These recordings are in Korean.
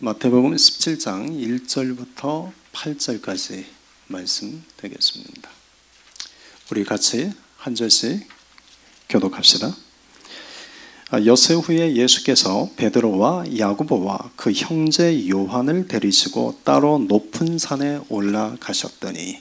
마태복음 17장 1절부터 8절까지 말씀 되겠습니다. 우리 같이 한 절씩 교독합시다. 엿새 후에 예수께서 베드로와 야고보와 그 형제 요한을 데리시고 따로 높은 산에 올라가셨더니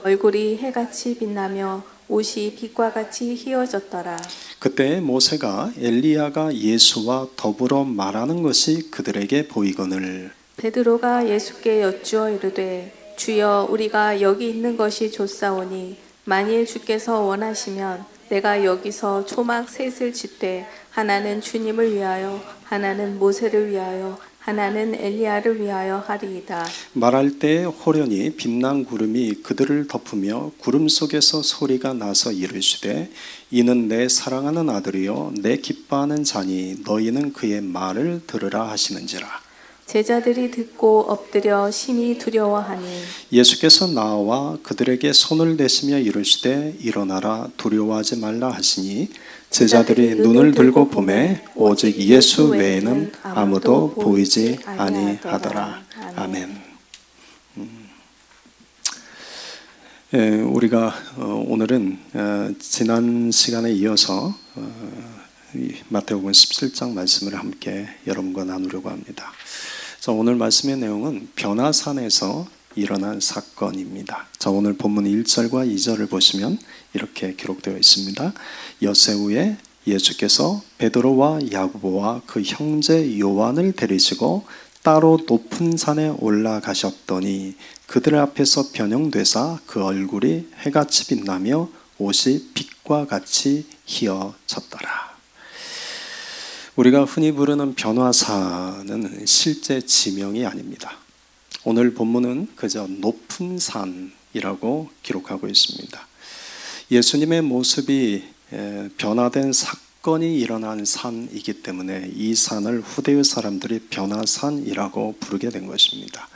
얼굴이 해같이 빛나며 옷이 빛과 같이 휘어졌더라. 그때 모세가 엘리야가 예수와 더불어 말하는 것이 그들에게 보이거늘 베드로가 예수께 여쭈어 이르되 주여 우리가 여기 있는 것이 좋사오니 만일 주께서 원하시면 내가 여기서 초막 셋을 짓되 하나는 주님을 위하여 하나는 모세를 위하여 하나는 엘리야를 위하여 하리이다. 말할 때 호련히 빛난 구름이 그들을 덮으며 구름 속에서 소리가 나서 이르시되 이는 내 사랑하는 아들이요 내 기뻐하는 자니 너희는 그의 말을 들으라 하시는지라. 제자들이 듣고 엎드려 심히 두려워하니 예수께서 나와 그들에게 손을 대시며 이르시되 일어나라 두려워하지 말라 하시니 제자들이 눈을 들고 보매 오직 예수 외에는 아무도 보이지 아니하더라. 아멘. 우리가 오늘은 지난 시간에 이어서 마태복음 17장 말씀을 함께 여러분과 나누려고 합니다. 자, 오늘 말씀의 내용은 변화산에서 일어난 사건입니다. 자, 오늘 본문 1절과 2절을 보시면 이렇게 기록되어 있습니다. 엿새 후에 예수께서 베드로와 야고보와 그 형제 요한을 데리시고 따로 높은 산에 올라가셨더니 그들 앞에서 변형되사 그 얼굴이 해같이 빛나며 옷이 빛과 같이 휘어졌더라. 우리가 흔히 부르는 변화산은 실제 지명이 아닙니다. 오늘 본문은 그저 높은 산이라고 기록하고 있습니다. 예수님의 모습이 변화된 사건이 일어난 산이기 때문에 이 산을 후대의 사람들이 변화산이라고 부르게 된 것입니다.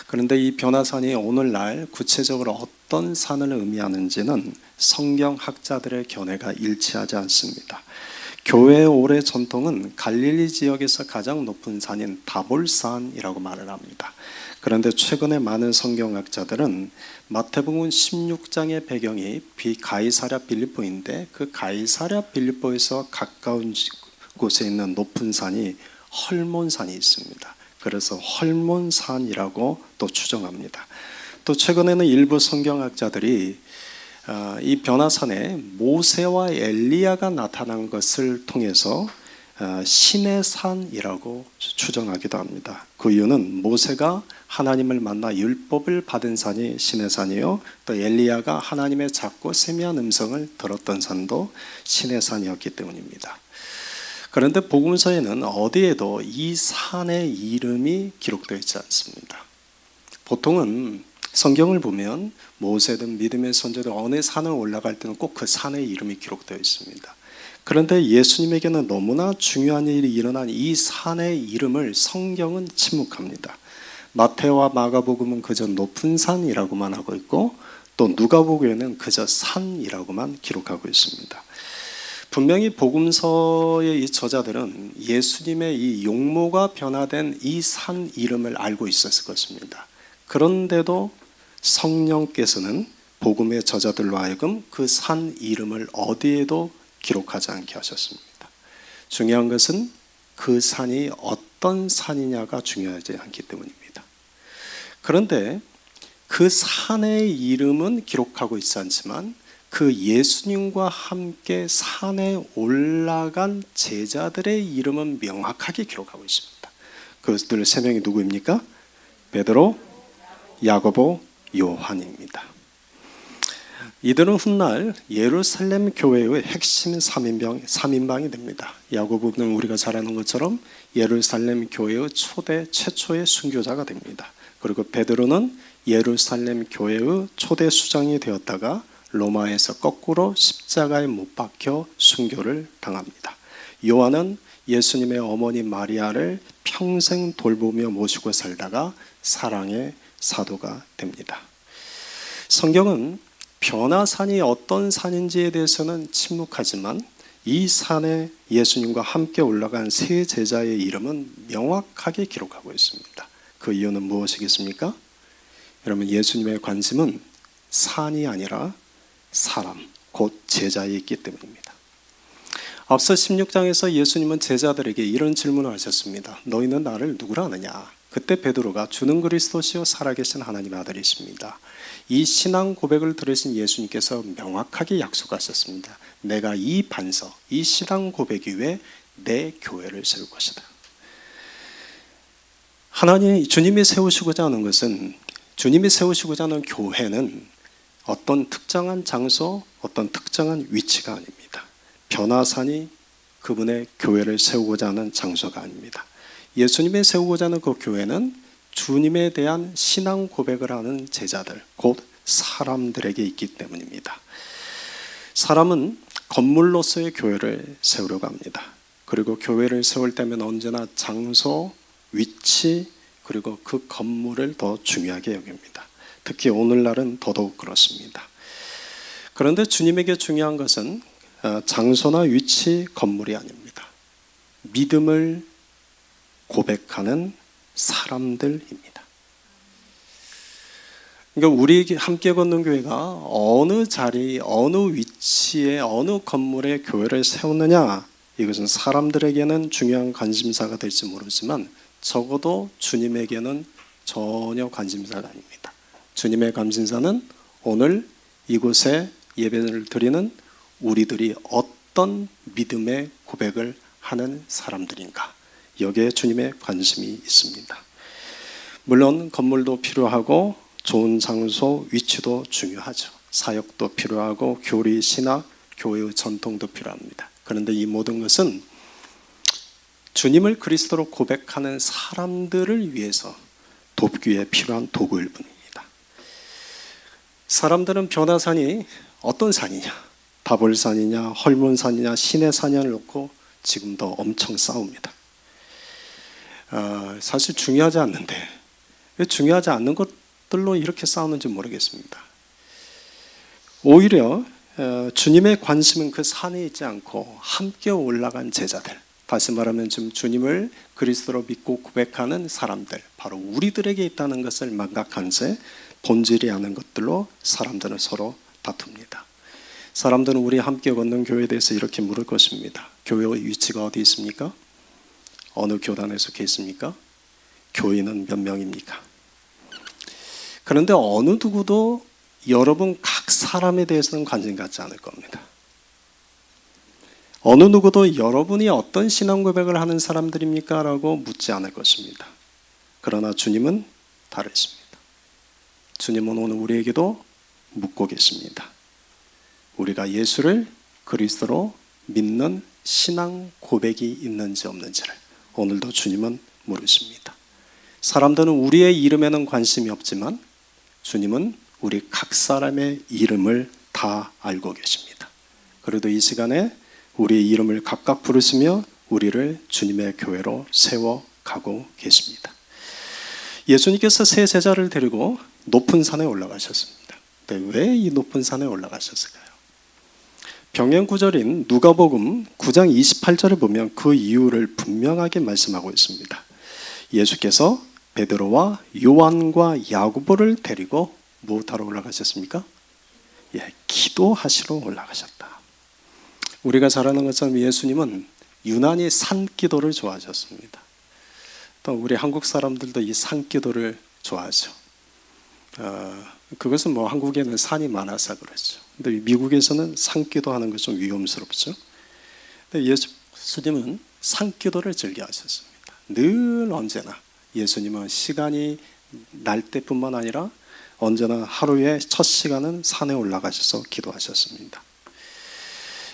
그런데 이 변화산이 오늘날 구체적으로 어떤 산을 의미하는지는 성경학자들의 견해가 일치하지 않습니다. 교회의 오래 전통은 갈릴리 지역에서 가장 높은 산인 다볼산이라고 말을 합니다. 그런데 최근에 많은 성경학자들은 마태복음 16장의 배경이 가이사랴 빌립보인데 그 가이사랴 빌립보에서 가까운 곳에 있는 높은 산이 헐몬산이 있습니다. 그래서 헐몬산이라고 또 추정합니다. 또 최근에는 일부 성경학자들이 이 변화산에 모세와 엘리야가 나타난 것을 통해서 신의 산이라고 추정하기도 합니다. 그 이유는 모세가 하나님을 만나 율법을 받은 산이 신의 산이요, 또 엘리야가 하나님의 작고 세미한 음성을 들었던 산도 신의 산이었기 때문입니다. 그런데 복음서에는 어디에도 이 산의 이름이 기록되어 있지 않습니다. 보통은 성경을 보면 모세든 믿음의 선조들 어느 산을 올라갈 때는 꼭 그 산의 이름이 기록되어 있습니다. 그런데 예수님에게는 너무나 중요한 일이 일어난 이 산의 이름을 성경은 침묵합니다. 마태와 마가복음은 그저 높은 산이라고만 하고 있고 또 누가복음에는 그저 산이라고만 기록하고 있습니다. 분명히 복음서의 이 저자들은 예수님의 이 용모가 변화된 이 산 이름을 알고 있었을 것입니다. 그런데도 성령께서는 복음의 저자들로 하여금 그 산 이름을 어디에도 기록하지 않게 하셨습니다. 중요한 것은 그 산이 어떤 산이냐가 중요하지 않기 때문입니다. 그런데 그 산의 이름은 기록하고 있지 않지만 그 예수님과 함께 산에 올라간 제자들의 이름은 명확하게 기록하고 있습니다. 그들 세 명이 누구입니까? 베드로, 야고보, 요한입니다. 이들은 훗날 예루살렘 교회의 핵심 3인방이 됩니다. 야고보는 우리가 잘 아는 것처럼 예루살렘 교회의 최초의 순교자가 됩니다. 그리고 베드로는 예루살렘 교회의 초대 수장이 되었다가 로마에서 거꾸로 십자가에 못 박혀 순교를 당합니다. 요한은 예수님의 어머니 마리아를 평생 돌보며 모시고 살다가 사랑의 사도가 됩니다. 성경은 변화산이 어떤 산인지에 대해서는 침묵하지만 이 산에 예수님과 함께 올라간 세 제자의 이름은 명확하게 기록하고 있습니다. 그 이유는 무엇이겠습니까? 여러분, 예수님의 관심은 산이 아니라 사람, 곧 제자에 있기 때문입니다. 앞서 16장에서 예수님은 제자들에게 이런 질문을 하셨습니다. 너희는 나를 누구라 하느냐? 그때 베드로가 주는 그리스도시요 살아계신 하나님의 아들이십니다. 이 신앙 고백을 들으신 예수님께서 명확하게 약속하셨습니다. 내가 이 반석, 이 신앙 고백 위에 내 교회를 세울 것이다. 주님이 세우시고자 하는 것은, 주님이 세우시고자 하는 교회는 어떤 특정한 장소, 어떤 특정한 위치가 아닙니다. 변화산이 그분의 교회를 세우고자 하는 장소가 아닙니다. 예수님이 세우고자 하는 그 교회는 주님에 대한 신앙 고백을 하는 제자들, 곧 사람들에게 있기 때문입니다. 사람은 건물로서의 교회를 세우려고 합니다. 그리고 교회를 세울 때면 언제나 장소, 위치, 그리고 그 건물을 더 중요하게 여깁니다. 특히 오늘날은 더더욱 그렇습니다. 그런데 주님에게 중요한 것은 장소나 위치, 건물이 아닙니다. 믿음을 고백하는 사람들입니다. 그러니까 우리 함께 걷는 교회가 어느 자리, 어느 위치에, 어느 건물에 교회를 세우느냐, 이것은 사람들에게는 중요한 관심사가 될지 모르지만 적어도 주님에게는 전혀 관심사가 아닙니다. 주님의 관심사는 오늘 이곳에 예배를 드리는 우리들이 어떤 믿음의 고백을 하는 사람들인가, 여기에 주님의 관심이 있습니다. 물론 건물도 필요하고 좋은 장소, 위치도 중요하죠. 사역도 필요하고 교리, 신학, 교회의 전통도 필요합니다. 그런데 이 모든 것은 주님을 그리스도로 고백하는 사람들을 위해서 돕기 위해 필요한 도구일 뿐입니다. 사람들은 변화산이 어떤 산이냐, 다볼산이냐, 헐몬산이냐, 시내산이냐를 놓고 지금도 엄청 싸웁니다. 사실 중요하지 않는데 왜 중요하지 않는 것들로 이렇게 싸우는지 모르겠습니다. 오히려 주님의 관심은 그 산에 있지 않고 함께 올라간 제자들, 다시 말하면 지금 주님을 그리스도로 믿고 고백하는 사람들, 바로 우리들에게 있다는 것을 망각한 채 본질이 아닌 것들로 사람들은 서로 다툽니다. 사람들은 우리 함께 걷는 교회에 대해서 이렇게 물을 것입니다. 교회의 위치가 어디 있습니까? 어느 교단에 속해 있습니까? 교인은 몇 명입니까? 그런데 어느 누구도 여러분 각 사람에 대해서는 관심 갖지 않을 겁니다. 어느 누구도 여러분이 어떤 신앙 고백을 하는 사람들입니까? 라고 묻지 않을 것입니다. 그러나 주님은 다르십니다. 주님은 오늘 우리에게도 묻고 계십니다. 우리가 예수를 그리스도로 믿는 신앙 고백이 있는지 없는지를 오늘도 주님은 물으십니다. 사람들은 우리의 이름에는 관심이 없지만 주님은 우리 각 사람의 이름을 다 알고 계십니다. 그래도 이 시간에 우리의 이름을 각각 부르시며 우리를 주님의 교회로 세워가고 계십니다. 예수님께서 세 제자를 데리고 높은 산에 올라가셨습니다. 왜 이 높은 산에 올라가셨을까요? 병행 구절인 누가복음 9장 28절을 보면 그 이유를 분명하게 말씀하고 있습니다. 예수께서 베드로와 요한과 야고보를 데리고 무엇하러 올라가셨습니까? 기도하시러 올라가셨다. 우리가 잘 아는 것처럼 예수님은 유난히 산기도를 좋아하셨습니다. 또 우리 한국 사람들도 이 산기도를 좋아하죠. 그것은 뭐 한국에는 산이 많아서 그렇죠. 근데 미국에서는 산기도 하는 것 좀 위험스럽죠. 근데 예수님은 산기도를 즐겨하셨습니다. 늘 언제나 예수님은 시간이 날 때뿐만 아니라 언제나 하루의 첫 시간은 산에 올라가셔서 기도하셨습니다.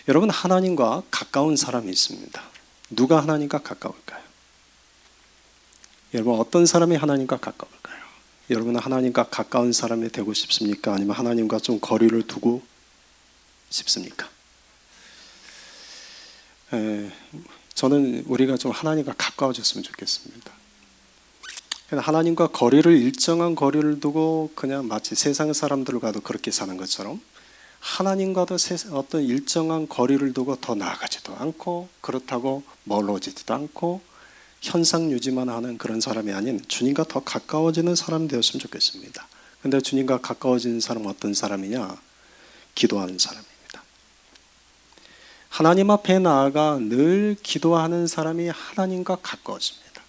여러분, 하나님과 가까운 사람이 있습니다. 누가 하나님과 가까울까요? 여러분, 어떤 사람이 하나님과 가까울까요? 여러분은 하나님과 가까운 사람이 되고 싶습니까? 아니면 하나님과 좀 거리를 두고 싶습니까? 저는 우리가 좀 하나님과 가까워졌으면 좋겠습니다. 하나님과 거리를 일정한 거리를 두고 그냥 마치 세상 사람들과도 그렇게 사는 것처럼 하나님과도 어떤 일정한 거리를 두고 더 나아가지도 않고 그렇다고 멀어지지도 않고 현상 유지만 하는 그런 사람이 아닌 주님과 더 가까워지는 사람 되었으면 좋겠습니다. 근데 주님과 가까워지는 사람은 어떤 사람이냐? 기도하는 사람입니다. 하나님 앞에 나아가 늘 기도하는 사람이 하나님과 가까워집니다.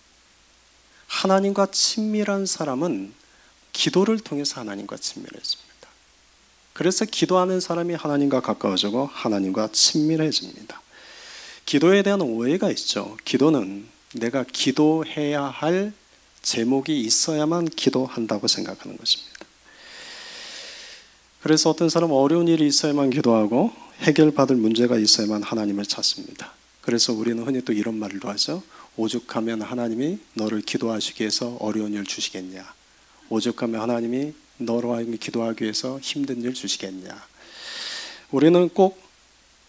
하나님과 친밀한 사람은 기도를 통해서 하나님과 친밀해집니다. 그래서 기도하는 사람이 하나님과 가까워지고 하나님과 친밀해집니다. 기도에 대한 오해가 있죠. 기도는 내가 기도해야 할 제목이 있어야만 기도한다고 생각하는 것입니다. 그래서 어떤 사람은 어려운 일이 있어야만 기도하고 해결받을 문제가 있어야만 하나님을 찾습니다. 그래서 우리는 흔히 또 이런 말도 하죠. 오죽하면 하나님이 너를 기도하시기 위해서 어려운 일 주시겠냐. 오죽하면 하나님이 너로 하여금 기도하기 위해서 힘든 일 주시겠냐. 우리는 꼭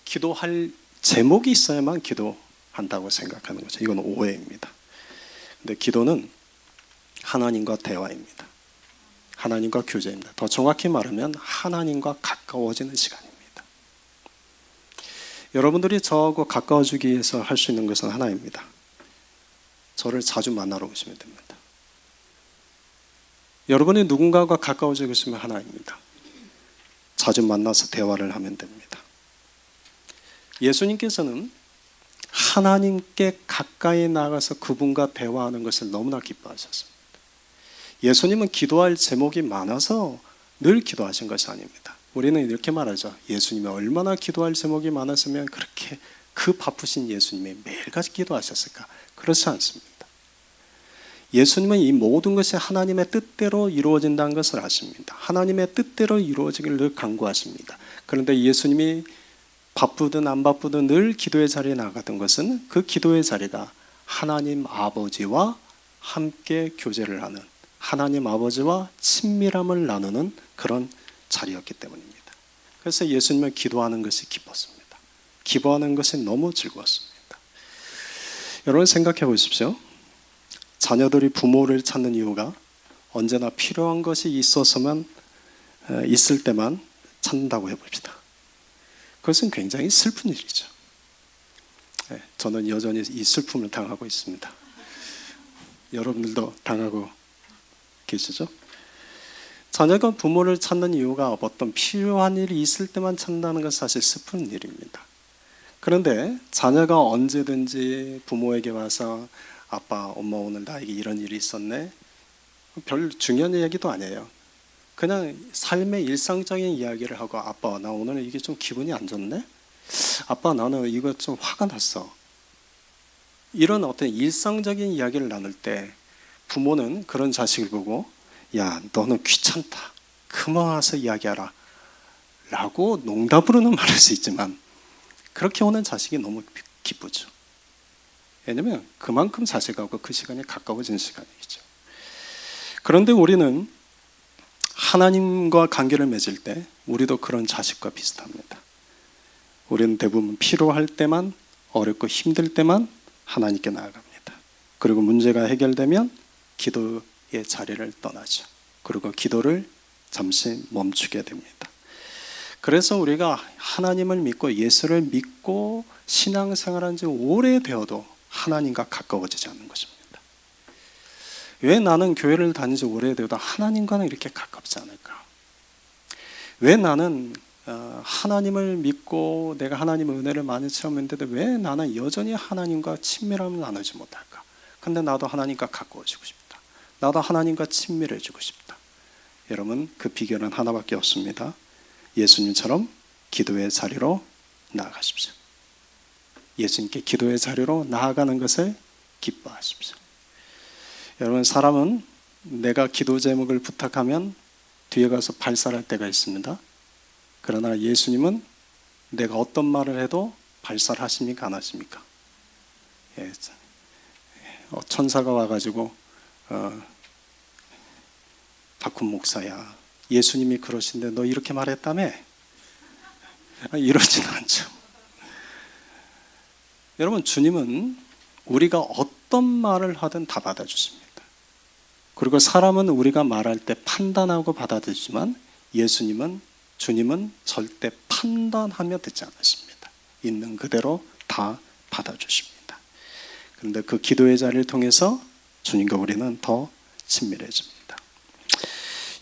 기도할 제목이 있어야만 기도한다고 생각하는 거죠. 이건 오해입니다. 근데 기도는 하나님과 대화입니다. 하나님과 교제입니다. 더 정확히 말하면 하나님과 가까워지는 시간입니다. 여러분들이 저하고 가까워지기 위해서 할 수 있는 것은 하나입니다. 저를 자주 만나러 오시면 됩니다. 여러분이 누군가와 가까워지고 있으면 하나입니다. 자주 만나서 대화를 하면 됩니다. 예수님께서는 하나님께 가까이 나가서 그분과 대화하는 것을 너무나 기뻐하셨습니다. 예수님은 기도할 제목이 많아서 늘 기도하신 것이 아닙니다. 우리는 이렇게 말하죠. 예수님이 얼마나 기도할 제목이 많았으면 그렇게 그 바쁘신 예수님이 매일같이 기도하셨을까? 그렇지 않습니다. 예수님은 이 모든 것이 하나님의 뜻대로 이루어진다는 것을 아십니다. 하나님의 뜻대로 이루어지기를 늘 간구하십니다. 그런데 예수님이 바쁘든 안 바쁘든 늘 기도의 자리에 나가던 것은 그 기도의 자리가 하나님 아버지와 함께 교제를 하는, 하나님 아버지와 친밀함을 나누는 그런 자리였기 때문입니다. 그래서 예수님은 기도하는 것이 기뻤습니다. 기도하는 것이 너무 즐거웠습니다. 여러분 생각해 보십시오. 자녀들이 부모를 찾는 이유가 언제나 필요한 것이 있을 때만 찾는다고 해봅시다. 그것은 굉장히 슬픈 일이죠. 저는 여전히 이 슬픔을 당하고 있습니다. 여러분들도 당하고 계시죠? 자녀가 부모를 찾는 이유가 어떤 필요한 일이 있을 때만 찾는다는 것은 사실 슬픈 일입니다. 그런데 자녀가 언제든지 부모에게 와서 아빠, 엄마 오늘 나에게 이런 일이 있었네. 별 중요한 얘기도 아니에요. 그냥 삶의 일상적인 이야기를 하고 아빠 나 오늘 이게 좀 기분이 안 좋네. 아빠 나는 이거 좀 화가 났어. 이런 어떤 일상적인 이야기를 나눌 때 부모는 그런 자식을 보고 야 너는 귀찮다. 그만 와서 이야기하라. 라고 농담으로는 말할 수 있지만 그렇게 오는 자식이 너무 기쁘죠. 왜냐하면 그만큼 자식하고 그 시간이 가까워진 시간이죠. 그런데 우리는 하나님과 관계를 맺을 때 우리도 그런 자식과 비슷합니다. 우리는 대부분 필요할 때만, 어렵고 힘들 때만 하나님께 나아갑니다. 그리고 문제가 해결되면 기도의 자리를 떠나죠. 그리고 기도를 잠시 멈추게 됩니다. 그래서 우리가 하나님을 믿고 예수를 믿고 신앙생활한 지 오래되어도 하나님과 가까워지지 않는 것입니다. 왜 나는 교회를 다닌 지 오래되어도 하나님과는 이렇게 가깝지 않을까? 왜 나는 하나님을 믿고 내가 하나님의 은혜를 많이 체험했는데도 왜 나는 여전히 하나님과 친밀함을 나누지 못할까? 근데 나도 하나님과 가까워지고 싶다. 나도 하나님과 친밀해지고 싶다. 여러분 그 비결은 하나밖에 없습니다. 예수님처럼 기도의 자리로 나아가십시오. 예수님께 기도의 자리로 나아가는 것을 기뻐하십시오. 여러분 사람은 내가 기도 제목을 부탁하면 뒤에 가서 발설할 때가 있습니다. 그러나 예수님은 내가 어떤 말을 해도 발설하십니까 안 하십니까? 천사가 와가지고 박훈 목사야 예수님이 그러신데 너 이렇게 말했다며? 이러지는 않죠. 여러분 주님은 우리가 어떤 말을 하든 다 받아주십니다. 그리고 사람은 우리가 말할 때 판단하고 받아들이지만 예수님은 주님은 절대 판단하며 듣지 않으십니다. 있는 그대로 다 받아주십니다. 그런데 그 기도의 자리를 통해서 주님과 우리는 더 친밀해집니다.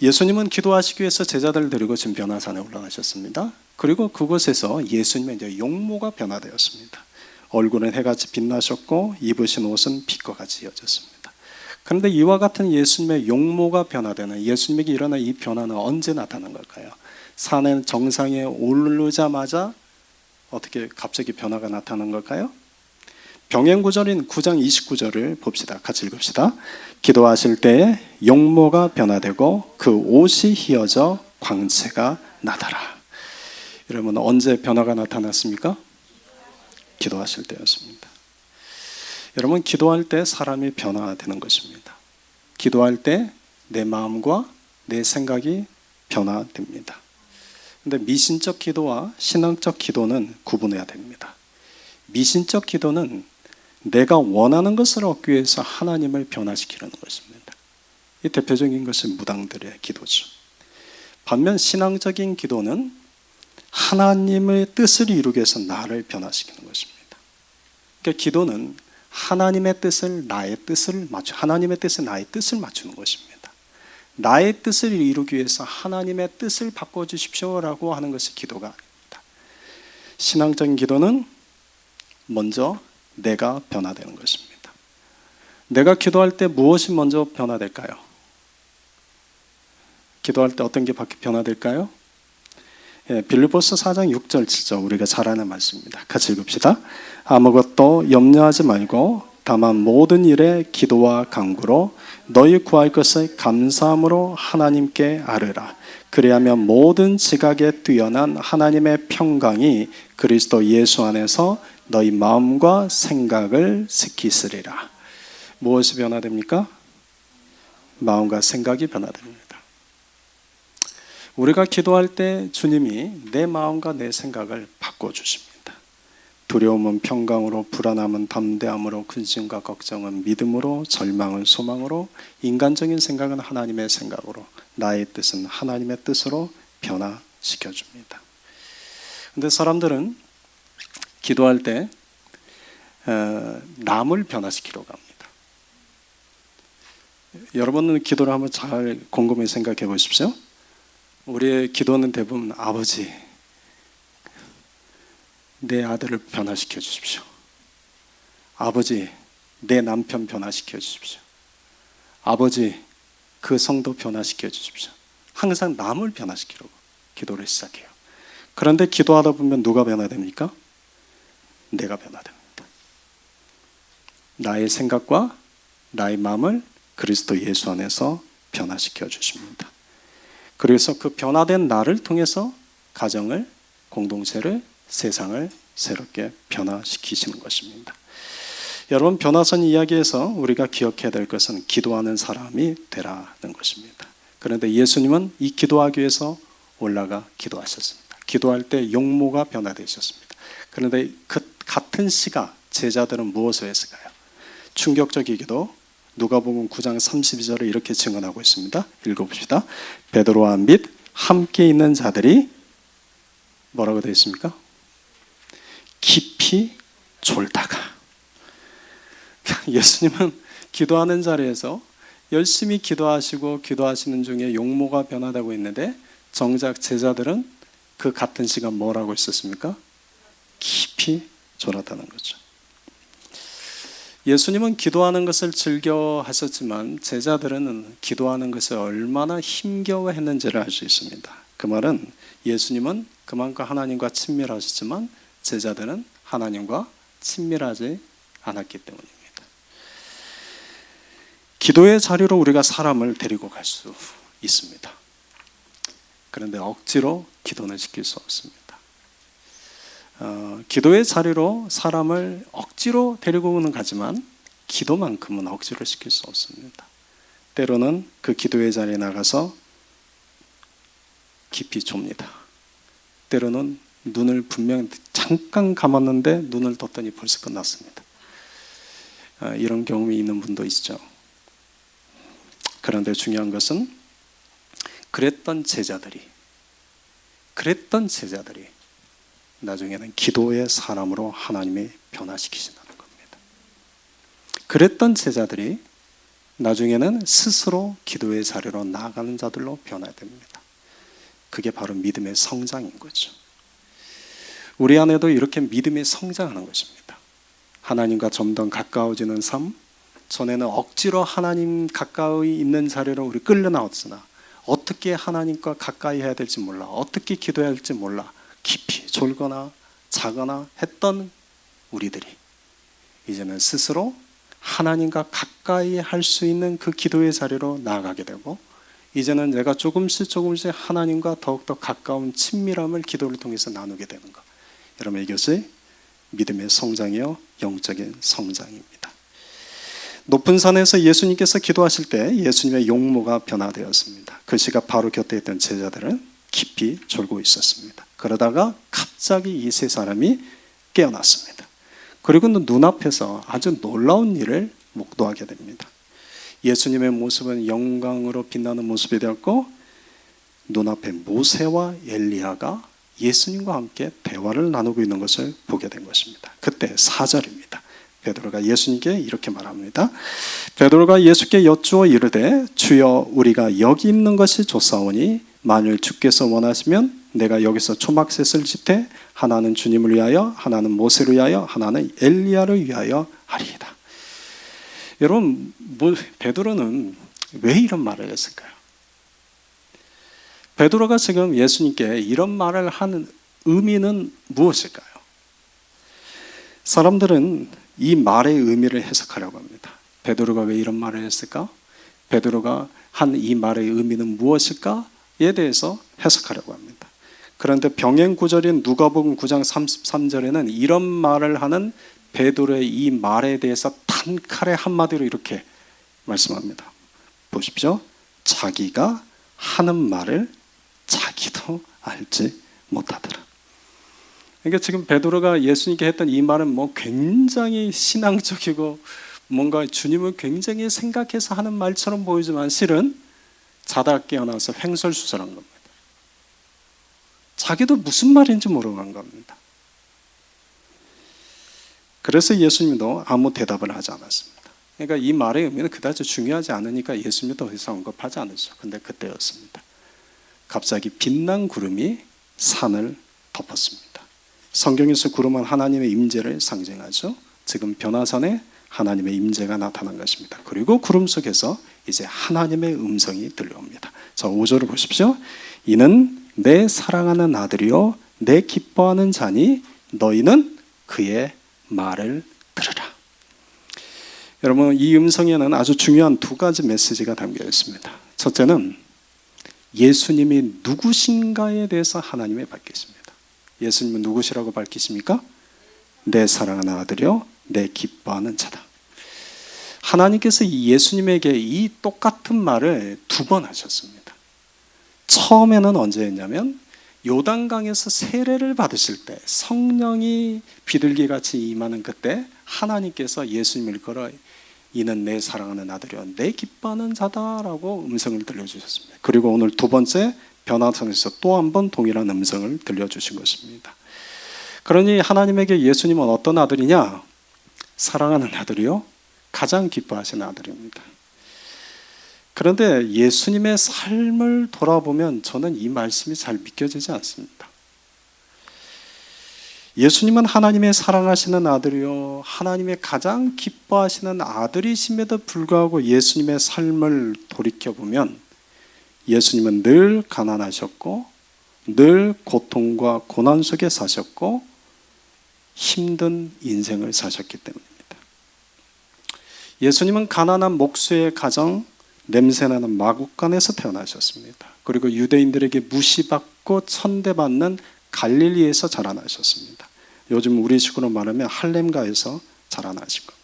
예수님은 기도하시기 위해서 제자들을 데리고 지금 변화산에 올라가셨습니다. 그리고 그곳에서 예수님의 이제 용모가 변화되었습니다. 얼굴은 해같이 빛나셨고 입으신 옷은 빛과 같이 이어졌습니다. 그런데 이와 같은 예수님의 용모가 변화되는, 예수님에게 일어난 이 변화는 언제 나타난 걸까요? 산의 정상에 오르자마자 어떻게 갑자기 변화가 나타난 걸까요? 병행구절인 9장 29절을 봅시다. 같이 읽읍시다. 기도하실 때에 용모가 변화되고 그 옷이 휘어져 광채가 나더라. 여러분, 언제 변화가 나타났습니까? 기도하실 때였습니다. 여러분, 기도할 때 사람이 변화되는 것입니다. 기도할 때 내 마음과 내 생각이 변화됩니다. 그런데 미신적 기도와 신앙적 기도는 구분해야 됩니다. 미신적 기도는 내가 원하는 것을 얻기 위해서 하나님을 변화시키려는 것입니다. 이 대표적인 것은 무당들의 기도죠. 반면 신앙적인 기도는 하나님의 뜻을 이루기 위해서 나를 변화시키는 것입니다. 그러니까 기도는 하나님의 뜻을 나의 뜻을 맞추, 하나님의 뜻에 나의 뜻을 맞추는 것입니다. 나의 뜻을 이루기 위해서 하나님의 뜻을 바꿔주십시오라고 하는 것이 기도가 아닙니다. 신앙적인 기도는 먼저 내가 변화되는 것입니다. 내가 기도할 때 무엇이 먼저 변화될까요? 기도할 때 어떤 게 변화될까요? 빌립보서 4장 6절 7절 우리가 잘 아는 말씀입니다. 같이 읽읍시다. 아무것도 염려하지 말고 다만 모든 일에 기도와 간구로 너희 구할 것을 감사함으로 하나님께 아뢰라. 그리하면 모든 지각에 뛰어난 하나님의 평강이 그리스도 예수 안에서 너희 마음과 생각을 지키시리라. 무엇이 변화됩니까? 마음과 생각이 변화됩니다. 우리가 기도할 때 주님이 내 마음과 내 생각을 바꿔주십니다. 두려움은 평강으로, 불안함은 담대함으로, 근심과 걱정은 믿음으로, 절망은 소망으로, 인간적인 생각은 하나님의 생각으로, 나의 뜻은 하나님의 뜻으로 변화시켜줍니다. 그런데 사람들은 기도할 때 남을 변화시키려고 합니다. 여러분은 기도를 한번 잘 곰곰이 생각해 보십시오. 우리의 기도는 대부분 아버지, 내 아들을 변화시켜 주십시오. 아버지, 내 남편 변화시켜 주십시오. 아버지, 그 성도 변화시켜 주십시오. 항상 남을 변화시키려고 기도를 시작해요. 그런데 기도하다 보면 누가 변화됩니까? 내가 변화됩니다. 나의 생각과 나의 마음을 그리스도 예수 안에서 변화시켜 주십니다. 그래서 그 변화된 나를 통해서 가정을, 공동체를, 세상을 새롭게 변화시키시는 것입니다. 여러분, 변화선 이야기에서 우리가 기억해야 될 것은 기도하는 사람이 되라는 것입니다. 그런데 예수님은 이 기도하기 위해서 올라가 기도하셨습니다. 기도할 때 용모가 변화되셨습니다. 그런데 그 같은 시각 제자들은 무엇을 했을까요? 충격적이게도 누가복음 9장 32절에 이렇게 증언하고 있습니다. 읽어봅시다. 베드로와 및 함께 있는 자들이 뭐라고 되어 있습니까? 깊이 졸다가. 예수님은 기도하는 자리에서 열심히 기도하시고 기도하시는 중에 용모가 변화되고 있는데 정작 제자들은 그 같은 시간 뭐라고 있었습니까? 깊이 졸았다는 거죠. 예수님은 기도하는 것을 즐겨 하셨지만 제자들은 기도하는 것을 얼마나 힘겨워했는지를 알 수 있습니다. 그 말은 예수님은 그만큼 하나님과 친밀하셨지만 제자들은 하나님과 친밀하지 않았기 때문입니다. 기도의 자리로 우리가 사람을 데리고 갈 수 있습니다. 그런데 억지로 기도는 시킬 수 없습니다. 기도의 자리로 사람을 억지로 데리고는 가지만 기도만큼은 억지로 시킬 수 없습니다. 때로는 그 기도의 자리에 나가서 깊이 좁니다. 때로는 눈을 분명 잠깐 감았는데 눈을 떴더니 벌써 끝났습니다. 이런 경험이 있는 분도 있죠. 그런데 중요한 것은 그랬던 제자들이 그랬던 제자들이 나중에는 기도의 사람으로 하나님이 변화시키신다는 겁니다. 그랬던 제자들이 나중에는 스스로 기도의 자리로 나아가는 자들로 변화됩니다. 그게 바로 믿음의 성장인 거죠. 우리 안에도 이렇게 믿음이 성장하는 것입니다. 하나님과 좀 더 가까워지는 삶, 전에는 억지로 하나님 가까이 있는 자리로 우리 끌려 나왔으나 어떻게 하나님과 가까이 해야 될지 몰라, 어떻게 기도해야 할지 몰라 깊이 졸거나 자거나 했던 우리들이 이제는 스스로 하나님과 가까이 할 수 있는 그 기도의 자리로 나아가게 되고, 이제는 내가 조금씩 하나님과 더욱더 가까운 친밀함을 기도를 통해서 나누게 되는 것. 여러분, 이것이 믿음의 성장이요 영적인 성장입니다. 높은 산에서 예수님께서 기도하실 때 예수님의 용모가 변화되었습니다. 그 시각 바로 곁에 있던 제자들은 깊이 졸고 있었습니다. 그러다가 갑자기 이 세 사람이 깨어났습니다. 그리고 눈앞에서 아주 놀라운 일을 목도하게 됩니다. 예수님의 모습은 영광으로 빛나는 모습이 되었고, 눈앞에 모세와 엘리야가 예수님과 함께 대화를 나누고 있는 것을 보게 된 것입니다. 그때 4절입니다. 베드로가 예수님께 이렇게 말합니다. 베드로가 예수께 여쭈어 이르되 주여 우리가 여기 있는 것이 좋사오니 만일 주께서 원하시면 내가 여기서 초막셋을 짓되 하나는 주님을 위하여 하나는 모세를 위하여 하나는 엘리야를 위하여 하리이다. 여러분, 베드로는 왜 이런 말을 했을까요? 베드로가 지금 예수님께 이런 말을 하는 의미는 무엇일까요? 사람들은 이 말의 의미를 해석하려고 합니다. 베드로가 왜 이런 말을 했을까? 베드로가 한 이 말의 의미는 무엇일까에 대해서 해석하려고 합니다. 그런데 병행 구절인 누가복음 9장 33절에는 이런 말을 하는 베드로의 이 말에 대해서 단칼에 한마디로 이렇게 말씀합니다. 보십시오. 자기가 하는 말을 자기도 알지 못하더라. 그러니까 지금 베드로가 예수님께 했던 이 말은 굉장히 신앙적이고 뭔가 주님을 굉장히 생각해서 하는 말처럼 보이지만 실은 자다 깨어나서 횡설수설한 겁니다. 자기도 무슨 말인지 모르는 겁니다. 그래서 예수님도 아무 대답을 하지 않았습니다. 그러니까 이 말의 의미는 그다지 중요하지 않으니까 예수님도 더 이상 언급하지 않았죠. 근데 그때였습니다. 갑자기 빛난 구름이 산을 덮었습니다. 성경에서 구름은 하나님의 임재를 상징하죠. 지금 변화산에 하나님의 임재가 나타난 것입니다. 그리고 구름 속에서 이제 하나님의 음성이 들려옵니다. 자, 5절을 보십시오. 이는 내 사랑하는 아들이요 내 기뻐하는 자니 너희는 그의 말을 들으라. 여러분, 이 음성에는 아주 중요한 두 가지 메시지가 담겨 있습니다. 첫째는 예수님이 누구신가에 대해서 하나님이 밝히십니다. 예수님은 누구시라고 밝히십니까? 내 사랑하는 아들이요 내 기뻐하는 자다. 하나님께서 이 예수님에게 이 똑같은 말을 2번 하셨습니다. 처음에는 언제 했냐면 요단강에서 세례를 받으실 때 성령이 비둘기같이 임하는 그때 하나님께서 예수님을 일컬어 이는 내 사랑하는 아들이요 내 기뻐하는 자다라고 음성을 들려주셨습니다. 그리고 오늘 2번째 변화산에서 또 한 번 동일한 음성을 들려주신 것입니다. 그러니 하나님에게 예수님은 어떤 아들이냐? 사랑하는 아들이요 가장 기뻐하시는 아들입니다. 그런데 예수님의 삶을 돌아보면 저는 이 말씀이 잘 믿겨지지 않습니다. 예수님은 하나님의 사랑하시는 아들이요 하나님의 가장 기뻐하시는 아들이심에도 불구하고 예수님의 삶을 돌이켜보면 예수님은 늘 가난하셨고 늘 고통과 고난 속에 사셨고 힘든 인생을 사셨기 때문입니다. 예수님은 가난한 목수의 가정, 냄새나는 마국간에서 태어나셨습니다. 그리고 유대인들에게 무시받고 천대받는 갈릴리에서 자라나셨습니다. 요즘 우리식으로 말하면 할렘가에서 자라나신 겁니다.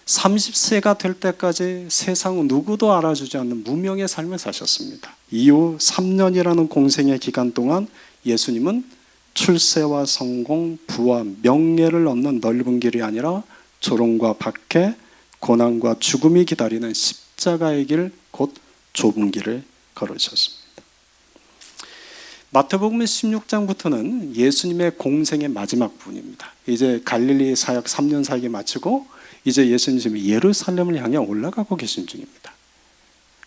30세가 될 때까지 세상 누구도 알아주지 않는 무명의 삶을 사셨습니다. 이후 3년이라는 공생의 기간 동안 예수님은 출세와 성공, 부와 명예를 얻는 넓은 길이 아니라 조롱과 박해, 고난과 죽음이 기다리는 십자가의 길, 곧 좁은 길을 걸으셨습니다. 마태복음 16장부터는 예수님의 공생의 마지막 부분입니다. 이제 갈릴리 사역 3년 사역이 마치고 이제 예수님이 예루살렘을 향해 올라가고 계신 중입니다.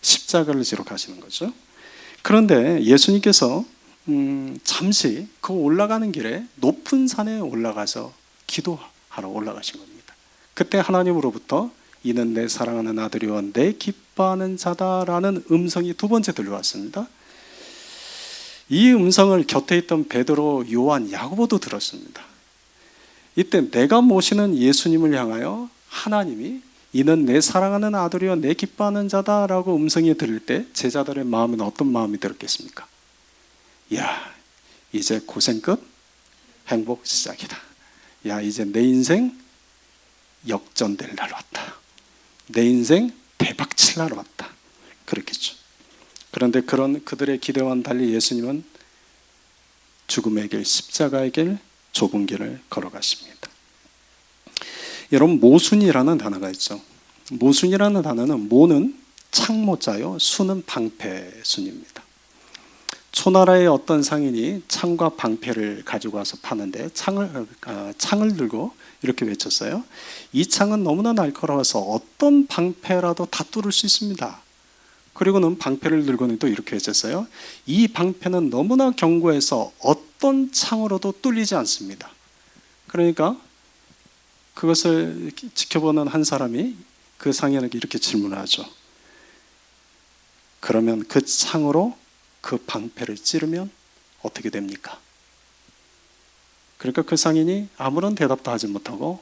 십자가를 지러 가시는 거죠. 그런데 예수님께서 잠시 그 올라가는 길에 높은 산에 올라가서 기도하러 올라가신 겁니다. 그때 하나님으로부터 이는 내 사랑하는 아들이요 내 기뻐하는 자다라는 음성이 두 번째 들려왔습니다. 이 음성을 곁에 있던 베드로, 요한, 야고보도 들었습니다. 이때 내가 모시는 예수님을 향하여 하나님이 이는 내 사랑하는 아들이요 내 기뻐하는 자다라고 음성이 들릴 때 제자들의 마음은 어떤 마음이 들었겠습니까? 야, 이제 고생 끝, 행복 시작이다. 야, 이제 내 인생 역전될 날 왔다. 내 인생 대박칠 날 왔다. 그렇겠죠. 그런데 그런 그들의 기대와는 달리 예수님은 죽음의 길, 십자가의 길, 좁은 길을 걸어가십니다. 여러분, 모순이라는 단어가 있죠. 모순이라는 단어는 모는 창모자요, 순은 방패순입니다. 초나라의 어떤 상인이 창과 방패를 가지고 와서 파는데 창을 들고 이렇게 외쳤어요. 이 창은 너무나 날카로워서 어떤 방패라도 다 뚫을 수 있습니다. 그리고는 방패를 들고는 또 이렇게 외쳤어요. 이 방패는 너무나 견고해서 어떤 창으로도 뚫리지 않습니다. 그러니까 그것을 지켜보는 한 사람이 그 상인에게 이렇게 질문하죠. 그러면 그 창으로 그 방패를 찌르면 어떻게 됩니까? 그러니까 그 상인이 아무런 대답도 하지 못하고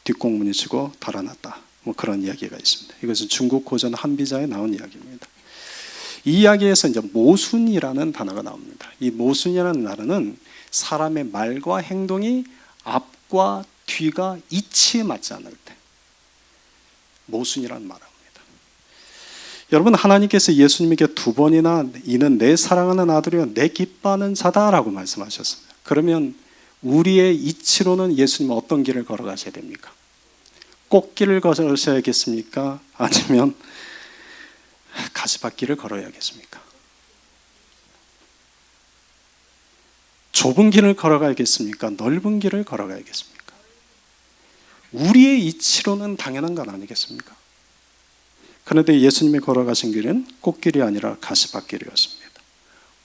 뒷공문이 치고 달아났다. 뭐 그런 이야기가 있습니다. 이것은 중국 고전 한비자에 나온 이야기입니다. 이 이야기에서 이제 모순이라는 단어가 나옵니다. 이 모순이라는 단어는 사람의 말과 행동이 앞과 뒤가 이치에 맞지 않을 때 모순이라는 말을 합니다. 여러분, 하나님께서 예수님에게 두 번이나 이는 내 사랑하는 아들이요 내 기뻐하는 자다라고 말씀하셨습니다. 그러면 우리의 이치로는 예수님은 어떤 길을 걸어가셔야 됩니까? 꽃길을 걸으셔야겠습니까? 아니면 가시밭길을 걸어야겠습니까? 좁은 길을 걸어가야겠습니까? 넓은 길을 걸어가야겠습니까? 우리의 이치로는 당연한 건 아니겠습니까? 그런데 예수님이 걸어가신 길은 꽃길이 아니라 가시밭길이었습니다.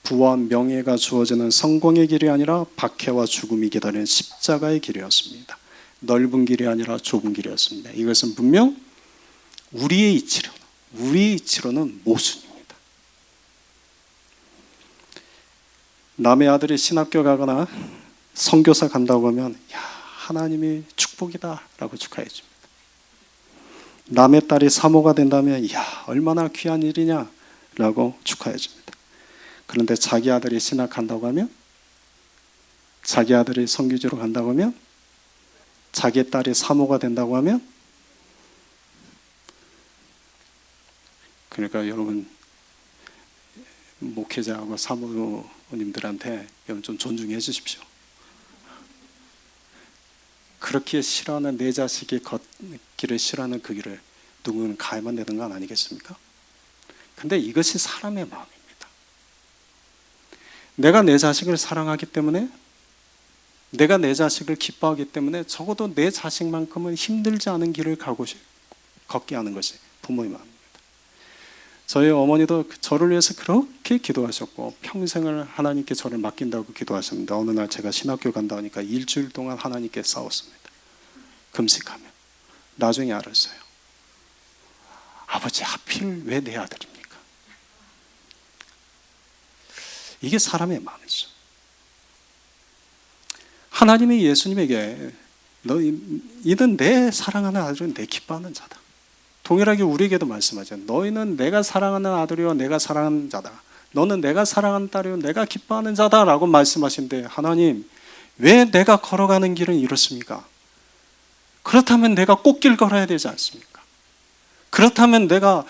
부와 명예가 주어지는 성공의 길이 아니라 박해와 죽음이 기다리는 십자가의 길이었습니다. 넓은 길이 아니라 좁은 길이었습니다. 이것은 분명 우리의 이치로는 모순입니다. 남의 아들이 신학교 가거나 선교사 간다고 하면 야, 하나님이 축복이다 라고 축하해 줍니다. 남의 딸이 사모가 된다면 야, 얼마나 귀한 일이냐 라고 축하해 줍니다. 그런데 자기 아들이 신학 간다고 하면, 자기 아들이 선교지로 간다고 하면, 자기 딸이 사모가 된다고 하면, 그러니까 여러분 목회자하고 사모님들한테 여러분 좀 존중해 주십시오. 그렇게 싫어하는 내 자식이 걷기를 싫어하는 그 길을 누구는 가야만 되는 건 아니겠습니까? 근데 이것이 사람의 마음입니다. 내가 내 자식을 사랑하기 때문에, 내가 내 자식을 기뻐하기 때문에 적어도 내 자식만큼은 힘들지 않은 길을 걷게 하는 것이 부모의 마음입니다. 저희 어머니도 저를 위해서 그렇게 기도하셨고 평생을 하나님께 저를 맡긴다고 기도하셨는데 어느 날 제가 신학교 간다 하니까 일주일 동안 하나님께 싸웠습니다. 금식하며. 나중에 알았어요. 아버지, 하필 왜 내 아들입니까? 이게 사람의 마음이죠. 하나님이 예수님에게 너희는 내 사랑하는 아들은 내 기뻐하는 자다. 동일하게 우리에게도 말씀하죠. 너희는 내가 사랑하는 아들이요 내가 사랑하는 자다. 너는 내가 사랑하는 딸이요 내가 기뻐하는 자다라고 말씀하신데 하나님, 왜 내가 걸어가는 길은 이렇습니까? 그렇다면 내가 꽃길 걸어야 되지 않습니까? 그렇다면 내가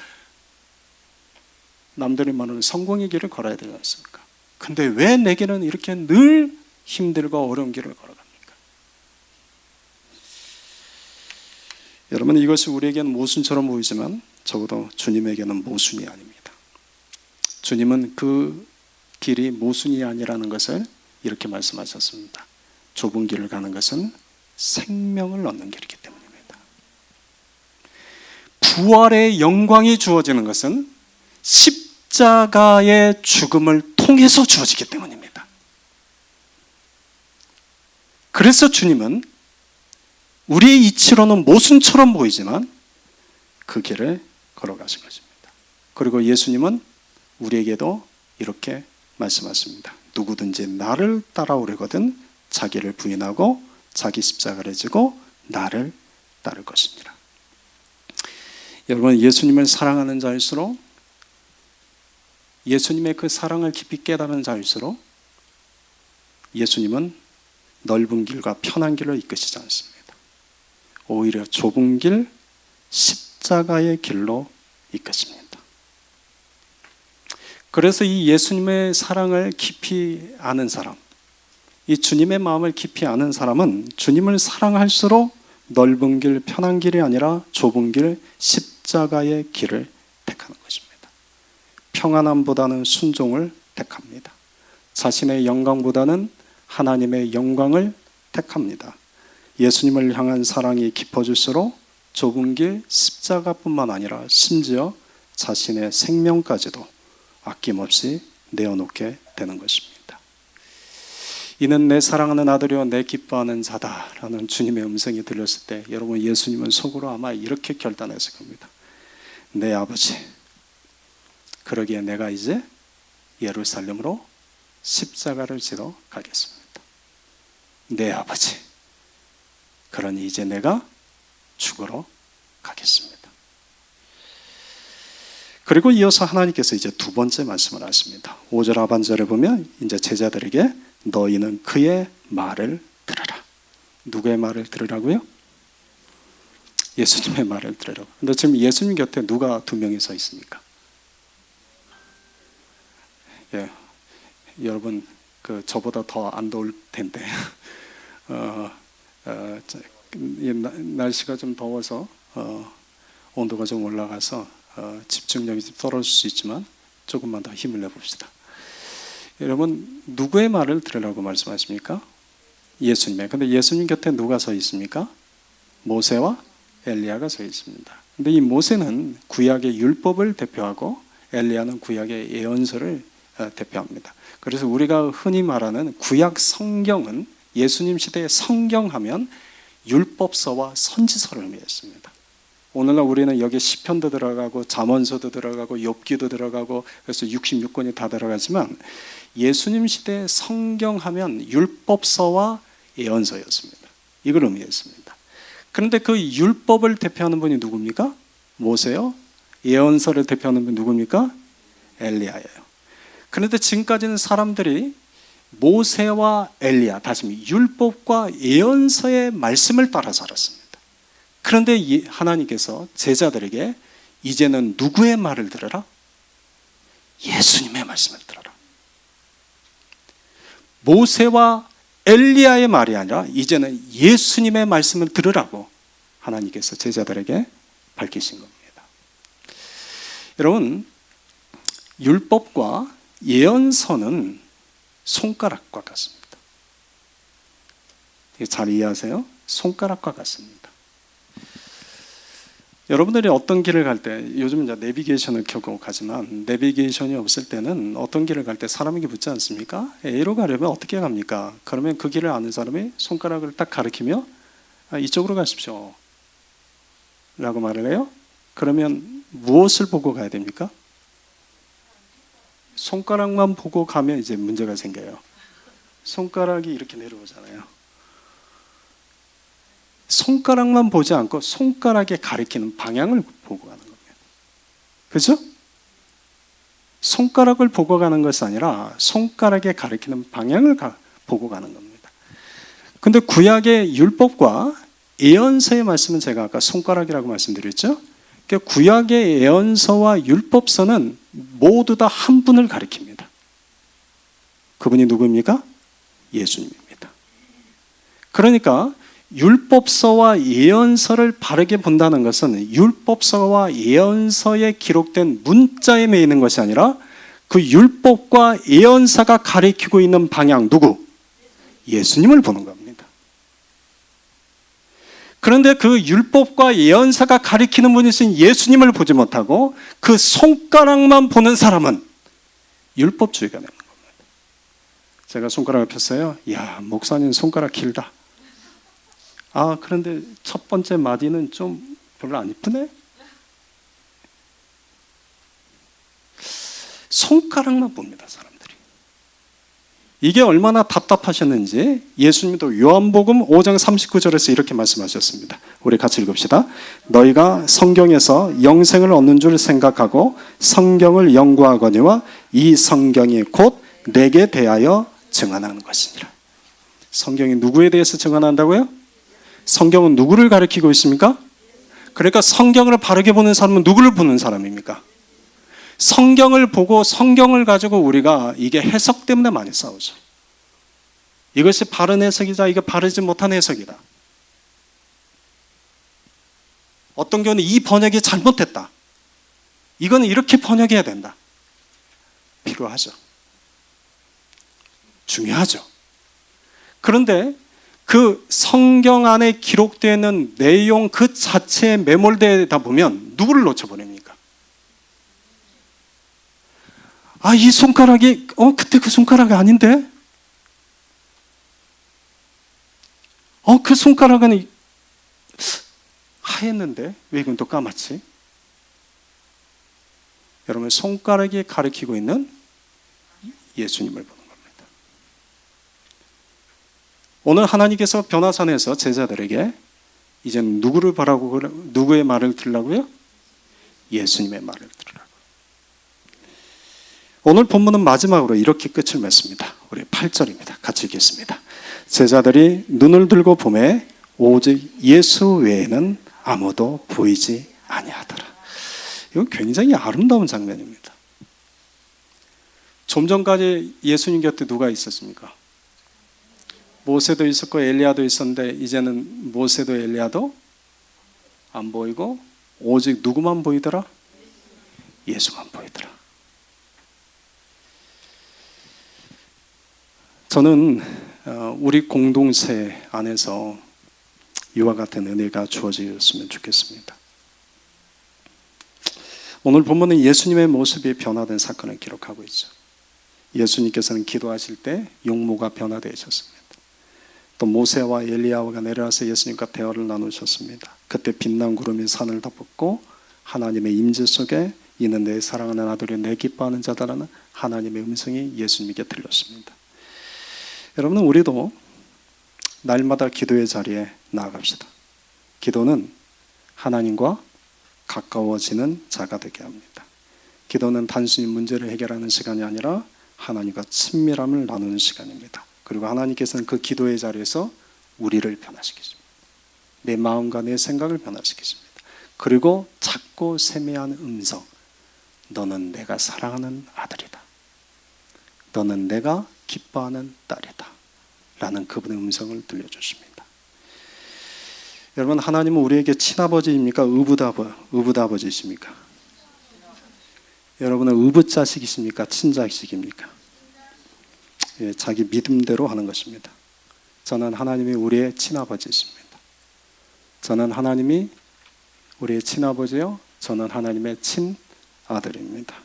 남들이 말하는 성공의 길을 걸어야 되지 않습니까? 근데 왜 내게는 이렇게 늘 힘들고 어려운 길을 걸어갑니까? 여러분, 이것이 우리에게는 모순처럼 보이지만 적어도 주님에게는 모순이 아닙니다. 주님은 그 길이 모순이 아니라는 것을 이렇게 말씀하셨습니다. 좁은 길을 가는 것은 생명을 얻는 길이기 때문입니다. 부활의 영광이 주어지는 것은 십자가의 죽음을 통해서 주어지기 때문입니다. 그래서 주님은 우리의 이치로는 모순처럼 보이지만 그 길을 걸어가신 것입니다. 그리고 예수님은 우리에게도 이렇게 말씀하십니다. 누구든지 나를 따라오려거든 자기를 부인하고 자기 십자가를 지고 나를 따를 것입니다. 여러분, 예수님을 사랑하는 자일수록, 예수님의 그 사랑을 깊이 깨달은 자일수록 예수님은 넓은 길과 편한 길을 이끄시지 않습니다. 오히려 좁은 길, 십자가의 길로 이끄십니다. 그래서 이 예수님의 사랑을 깊이 아는 사람, 이 주님의 마음을 깊이 아는 사람은 주님을 사랑할수록 넓은 길, 편한 길이 아니라 좁은 길, 십자가의 길을 택하는 것입니다. 평안함보다는 순종을 택합니다. 자신의 영광보다는 하나님의 영광을 택합니다. 예수님을 향한 사랑이 깊어질수록 좁은 길, 십자가뿐만 아니라 심지어 자신의 생명까지도 아낌없이 내어놓게 되는 것입니다. 이는 내 사랑하는 아들이요 내 기뻐하는 자다라는 주님의 음성이 들렸을 때 여러분, 예수님은 속으로 아마 이렇게 결단했을 겁니다. 내 아버지, 그러기에 내가 이제 예루살렘으로 십자가를 지러 가겠습니다. 내 아버지, 그러니 이제 내가 죽으러 가겠습니다. 그리고 이어서 하나님께서 이제 두 번째 말씀을 하십니다. 5절 하반절에 보면 이제 제자들에게 너희는 그의 말을 들으라. 누구의 말을 들으라고요? 예수님의 말을 들으라고. 근데 지금 예수님 곁에 누가 두 명이 서 있습니까? 예, 여러분 저보다 더 안 더울 텐데 날씨가 좀 더워서 온도가 좀 올라가서 집중력이 좀 떨어질 수 있지만 조금만 더 힘을 내봅시다. 여러분, 누구의 말을 들으라고 말씀하십니까? 예수님의. 근데 예수님 곁에 누가 서 있습니까? 모세와 엘리야가 서 있습니다. 근데 이 모세는 구약의 율법을 대표하고 엘리야는 구약의 예언서를 대표합니다. 그래서 우리가 흔히 말하는 구약 성경은 예수님 시대의 성경하면 율법서와 선지서를 의미했습니다. 오늘날 우리는 여기 시편도 들어가고 잠언서도 들어가고 욥기도 들어가고 그래서 66권이 다 들어가지만 예수님 시대의 성경하면 율법서와 예언서였습니다. 이걸 의미했습니다. 그런데 그 율법을 대표하는 분이 누굽니까? 모세요. 예언서를 대표하는 분이 누굽니까? 엘리야예요. 그런데 지금까지는 사람들이 모세와 엘리야, 다시 율법과 예언서의 말씀을 따라 살았습니다. 그런데 하나님께서 제자들에게 이제는 누구의 말을 들으라? 예수님의 말씀을 들어라. 모세와 엘리야의 말이 아니라 이제는 예수님의 말씀을 들으라고 하나님께서 제자들에게 밝히신 겁니다. 여러분, 율법과 예언서는 손가락과 같습니다. 잘 이해하세요? 손가락과 같습니다. 여러분들이 어떤 길을 갈 때, 요즘 이제 내비게이션을 켜고 가지만 내비게이션이 없을 때는 어떤 길을 갈 때 사람에게 묻지 않습니까? A로 가려면 어떻게 갑니까? 그러면 그 길을 아는 사람이 손가락을 딱 가리키며 이쪽으로 가십시오 라고 말을 해요. 그러면 무엇을 보고 가야 됩니까? 손가락만 보고 가면 이제 문제가 생겨요. 손가락이 이렇게 내려오잖아요. 손가락만 보지 않고 손가락에 가리키는 방향을 보고 가는 겁니다. 그렇죠? 손가락을 보고 가는 것이 아니라 손가락에 가리키는 방향을 보고 가는 겁니다. 근데 구약의 율법과 예언서의 말씀은 제가 아까 손가락이라고 말씀드렸죠? 그러니까 구약의 예언서와 율법서는 모두 다 한 분을 가리킵니다. 그분이 누구입니까? 예수님입니다. 그러니까 율법서와 예언서를 바르게 본다는 것은 율법서와 예언서에 기록된 문자에 매이는 것이 아니라 그 율법과 예언사가 가리키고 있는 방향 누구? 예수님을 보는 겁니다. 그런데 그 율법과 예언사가 가리키는 분이신 예수님을 보지 못하고 그 손가락만 보는 사람은 율법주의가 되는 겁니다. 제가 손가락을 폈어요. 야, 목사님 손가락 길다. 아, 그런데 첫 번째 마디는 좀 별로 안 이쁘네? 손가락만 봅니다, 사람들이. 이게 얼마나 답답하셨는지 예수님도 요한복음 5장 39절에서 이렇게 말씀하셨습니다. 우리 같이 읽읍시다. 너희가 성경에서 영생을 얻는 줄 생각하고 성경을 연구하거니와 이 성경이 곧 내게 대하여 증언하는 것이니라. 성경이 누구에 대해서 증언한다고요? 성경은 누구를 가리키고 있습니까? 그러니까 성경을 바르게 보는 사람은 누구를 보는 사람입니까? 성경을 보고 성경을 가지고 우리가 이게 해석 때문에 많이 싸우죠. 이것이 바른 해석이자 이게 바르지 못한 해석이다. 어떤 경우는 이 번역이 잘못됐다. 이거는 이렇게 번역해야 된다. 필요하죠. 중요하죠. 그런데 그 성경 안에 기록되어 있는 내용 그 자체에 매몰되다 보면 누구를 놓쳐버립니까? 아, 이 손가락이 그때 그 손가락이 아닌데? 그 손가락은 하였는데 왜 이건 또 까맣지? 여러분, 손가락이 가리키고 있는 예수님을 보는 겁니다. 오늘 하나님께서 변화산에서 제자들에게 이제 누구를 바라고 누구의 말을 들으라고요? 예수님의 말을 들으라고. 오늘 본문은 마지막으로 이렇게 끝을 맺습니다. 우리 8절입니다. 같이 읽겠습니다. 제자들이 눈을 들고 보매 오직 예수 외에는 아무도 보이지 아니하더라. 이건 굉장히 아름다운 장면입니다. 좀 전까지 예수님 곁에 누가 있었습니까? 모세도 있었고 엘리야도 있었는데 이제는 모세도 엘리야도 안 보이고 오직 누구만 보이더라? 예수만 보이더라. 저는 우리 공동체 안에서 이와 같은 은혜가 주어졌으면 좋겠습니다. 오늘 본문은 예수님의 모습이 변화된 사건을 기록하고 있죠. 예수님께서는 기도하실 때 용모가 변화되셨습니다. 또 모세와 엘리야가 내려와서 예수님과 대화를 나누셨습니다. 그때 빛난 구름이 산을 덮었고 하나님의 임재 속에 이는 내 사랑하는 아들이 내 기뻐하는 자다라는 하나님의 음성이 예수님께 들렸습니다. 여러분, 우리도 날마다 기도의 자리에 나아갑시다. 기도는 하나님과 가까워지는 자가 되게 합니다. 기도는 단순히 문제를 해결하는 시간이 아니라 하나님과 친밀함을 나누는 시간입니다. 그리고 하나님께서는 그 기도의 자리에서 우리를 변화시키십니다. 내 마음과 내 생각을 변화시키십니다. 그리고 작고 세미한 음성, 너는 내가 사랑하는 아들이다. 너는 내가 기뻐하는 딸이다. 라는 그분의 음성을 들려주십니다. 여러분, 하나님은 우리에게 친아버지입니까? 의붓아버지이십니까? 여러분은 의붓자식이십니까? 친자식입니까? 예, 자기 믿음대로 하는 것입니다. 저는 하나님이 우리의 친아버지이십니다. 저는 하나님이 우리의 친아버지요, 저는 하나님의 친아들입니다.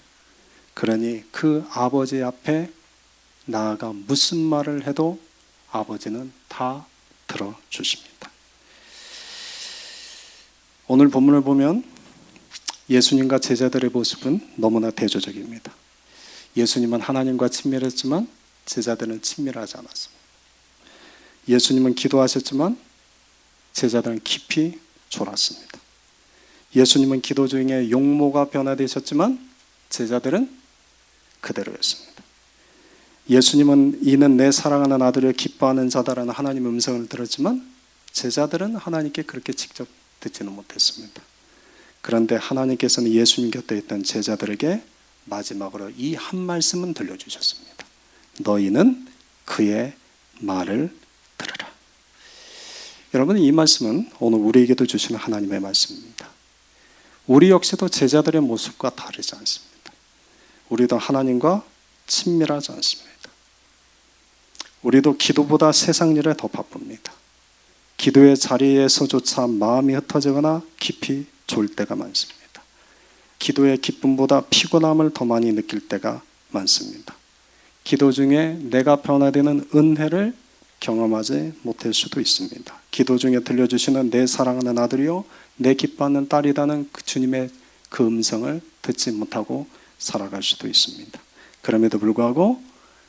그러니 그 아버지 앞에 나아가 무슨 말을 해도 아버지는 다 들어주십니다. 오늘 본문을 보면 예수님과 제자들의 모습은 너무나 대조적입니다. 예수님은 하나님과 친밀했지만 제자들은 친밀하지 않았습니다. 예수님은 기도하셨지만 제자들은 깊이 졸았습니다. 예수님은 기도 중에 용모가 변화되셨지만 제자들은 그대로였습니다. 예수님은 이는 내 사랑하는 아들을 기뻐하는 자다라는 하나님의 음성을 들었지만 제자들은 하나님께 그렇게 직접 듣지는 못했습니다. 그런데 하나님께서는 예수님 곁에 있던 제자들에게 마지막으로 이 한 말씀은 들려주셨습니다. 너희는 그의 말을 들으라. 여러분, 이 말씀은 오늘 우리에게도 주시는 하나님의 말씀입니다. 우리 역시도 제자들의 모습과 다르지 않습니다. 우리도 하나님과 친밀하지 않습니다. 우리도 기도보다 세상 일에 더 바쁩니다. 기도의 자리에서조차 마음이 흩어지거나 깊이 졸 때가 많습니다. 기도의 기쁨보다 피곤함을 더 많이 느낄 때가 많습니다. 기도 중에 내가 변화되는 은혜를 경험하지 못할 수도 있습니다. 기도 중에 들려주시는 내 사랑하는 아들이요 내 기뻐하는 딸이라는 그 주님의 그 음성을 듣지 못하고 살아갈 수도 있습니다. 그럼에도 불구하고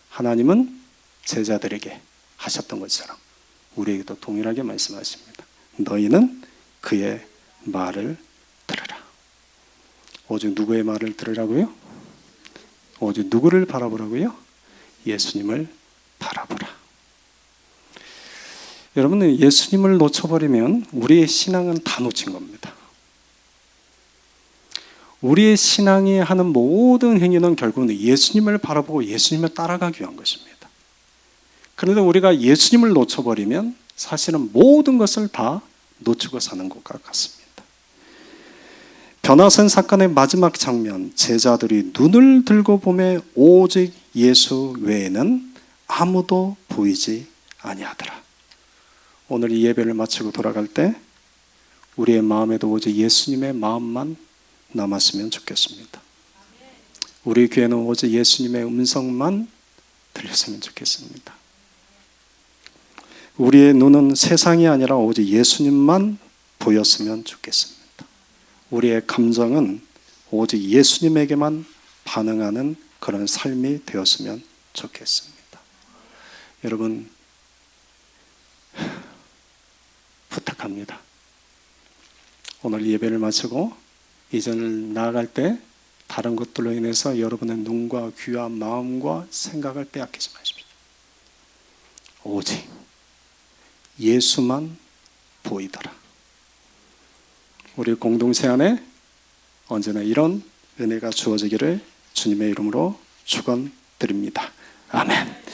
하나님은 제자들에게 하셨던 것처럼 우리에게도 동일하게 말씀하십니다. 너희는 그의 말을 들으라. 오직 누구의 말을 들으라고요? 오직 누구를 바라보라고요? 예수님을 바라보라. 여러분, 예수님을 놓쳐버리면 우리의 신앙은 다 놓친 겁니다. 우리의 신앙이 하는 모든 행위는 결국은 예수님을 바라보고 예수님을 따라가기 위한 것입니다. 그런데 우리가 예수님을 놓쳐버리면 사실은 모든 것을 다 놓치고 사는 것과 같습니다. 변화산 사건의 마지막 장면, 제자들이 눈을 들고 보매 오직 예수 외에는 아무도 보이지 아니하더라. 오늘 이 예배를 마치고 돌아갈 때 우리의 마음에도 오직 예수님의 마음만 남았으면 좋겠습니다. 우리 귀에는 오직 예수님의 음성만 들렸으면 좋겠습니다. 우리의 눈은 세상이 아니라 오직 예수님만 보였으면 좋겠습니다. 우리의 감정은 오직 예수님에게만 반응하는 그런 삶이 되었으면 좋겠습니다. 여러분, 부탁합니다. 오늘 예배를 마치고 이전을 나아갈 때 다른 것들로 인해서 여러분의 눈과 귀와 마음과 생각을 빼앗기지 마십시오. 오직 예수만 보이더라. 우리 공동체 안에 언제나 이런 은혜가 주어지기를 주님의 이름으로 축원드립니다. 아멘.